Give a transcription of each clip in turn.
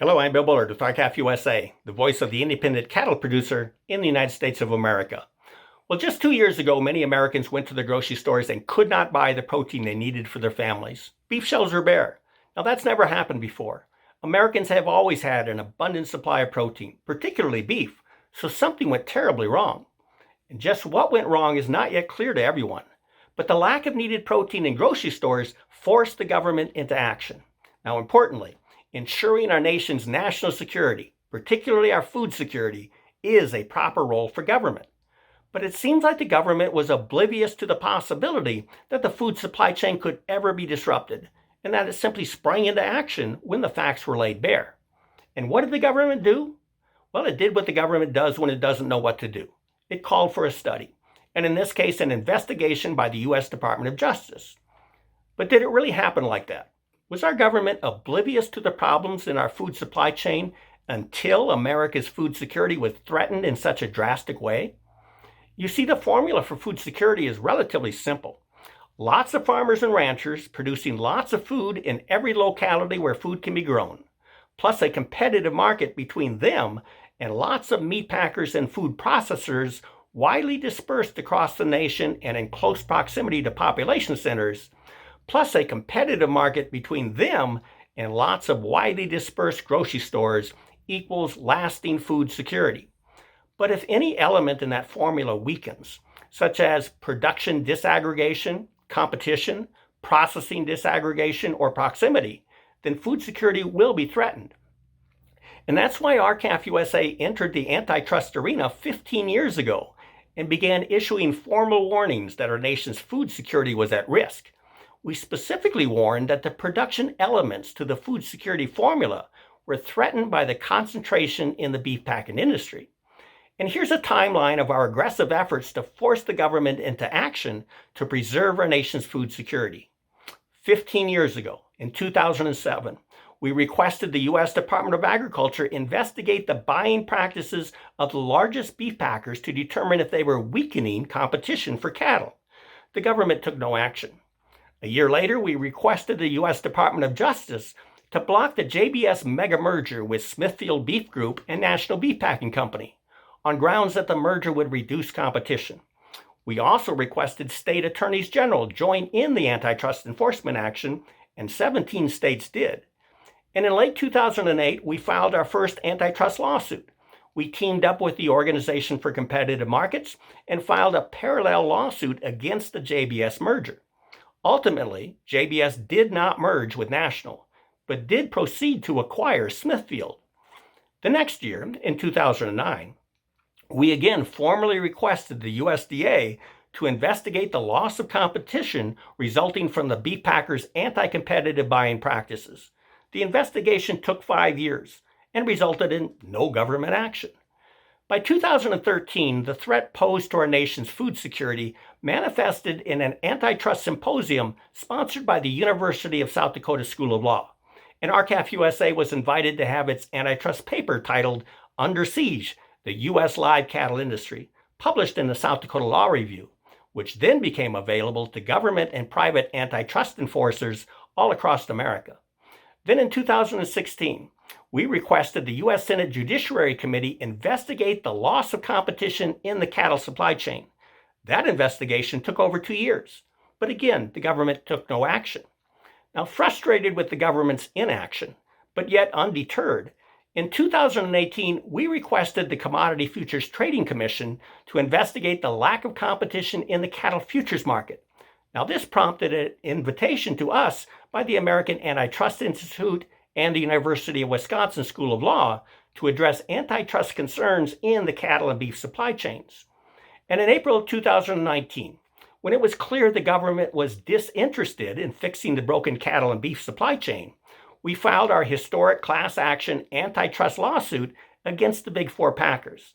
Hello, I'm Bill Bullard with RCAF USA, the voice of the independent cattle producer in the United States of America. Well, just 2 years ago, many Americans went to the grocery stores and could not buy the protein they needed for their families. Beef shelves were bare. Now, that's never happened before. Americans have always had an abundant supply of protein, particularly beef, so something went terribly wrong. And just what went wrong is not yet clear to everyone. But the lack of needed protein in grocery stores forced the government into action. Now, importantly, ensuring our nation's national security, particularly our food security, is a proper role for government. But it seems like the government was oblivious to the possibility that the food supply chain could ever be disrupted, and that it simply sprang into action when the facts were laid bare. And what did the government do? Well, it did what the government does when it doesn't know what to do. It called for a study, and in this case, an investigation by the U.S. Department of Justice. But did it really happen like that? Was our government oblivious to the problems in our food supply chain until America's food security was threatened in such a drastic way? You see, the formula for food security is relatively simple. Lots of farmers and ranchers producing lots of food in every locality where food can be grown, plus a competitive market between them and lots of meat packers and food processors widely dispersed across the nation and in close proximity to population centers, plus a competitive market between them and lots of widely dispersed grocery stores equals lasting food security. But if any element in that formula weakens, such as production disaggregation, competition, processing disaggregation, or proximity, then food security will be threatened. And that's why RCAF USA entered the antitrust arena 15 years ago and began issuing formal warnings that our nation's food security was at risk. We specifically warned that the production elements to the food security formula were threatened by the concentration in the beef packing industry. And here's a timeline of our aggressive efforts to force the government into action to preserve our nation's food security. 15 years ago, in 2007, we requested the U.S. Department of Agriculture investigate the buying practices of the largest beef packers to determine if they were weakening competition for cattle. The government took no action. A year later, we requested the U.S. Department of Justice to block the JBS mega merger with Smithfield Beef Group and National Beef Packing Company on grounds that the merger would reduce competition. We also requested state attorneys general join in the antitrust enforcement action, and 17 states did. And in late 2008, we filed our first antitrust lawsuit. We teamed up with the Organization for Competitive Markets and filed a parallel lawsuit against the JBS merger. Ultimately, JBS did not merge with National, but did proceed to acquire Smithfield. The next year, in 2009, we again formally requested the USDA to investigate the loss of competition resulting from the beef packers' anti-competitive buying practices. The investigation took 5 years and resulted in no government action. By 2013, the threat posed to our nation's food security manifested in an antitrust symposium sponsored by the University of South Dakota School of Law. And RCAF USA was invited to have its antitrust paper titled Under Siege, the U.S. Live Cattle Industry, published in the South Dakota Law Review, which then became available to government and private antitrust enforcers all across America. Then in 2016, we requested the U.S. Senate Judiciary Committee investigate the loss of competition in the cattle supply chain. That investigation took over 2 years, but again, the government took no action. Now, frustrated with the government's inaction, but yet undeterred, in 2018, we requested the Commodity Futures Trading Commission to investigate the lack of competition in the cattle futures market. Now, this prompted an invitation to us by the American Antitrust Institute and the University of Wisconsin School of Law to address antitrust concerns in the cattle and beef supply chains. And in April of 2019, when it was clear the government was disinterested in fixing the broken cattle and beef supply chain, we filed our historic class action antitrust lawsuit against the Big Four packers.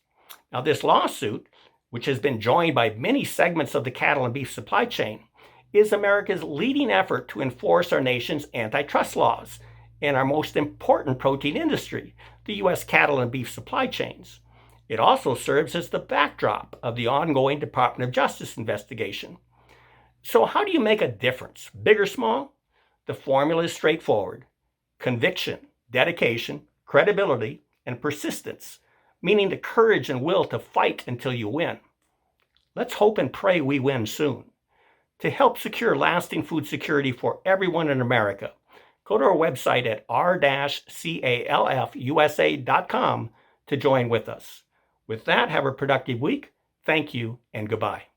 Now, this lawsuit, which has been joined by many segments of the cattle and beef supply chain, is America's leading effort to enforce our nation's antitrust laws in our most important protein industry, the U.S. cattle and beef supply chains. It also serves as the backdrop of the ongoing Department of Justice investigation. So how do you make a difference, big or small? The formula is straightforward. Conviction, dedication, credibility, and persistence, meaning the courage and will to fight until you win. Let's hope and pray we win soon. To help secure lasting food security for everyone in America, go to our website at r-calfusa.com to join with us. With that, have a productive week. Thank you and goodbye.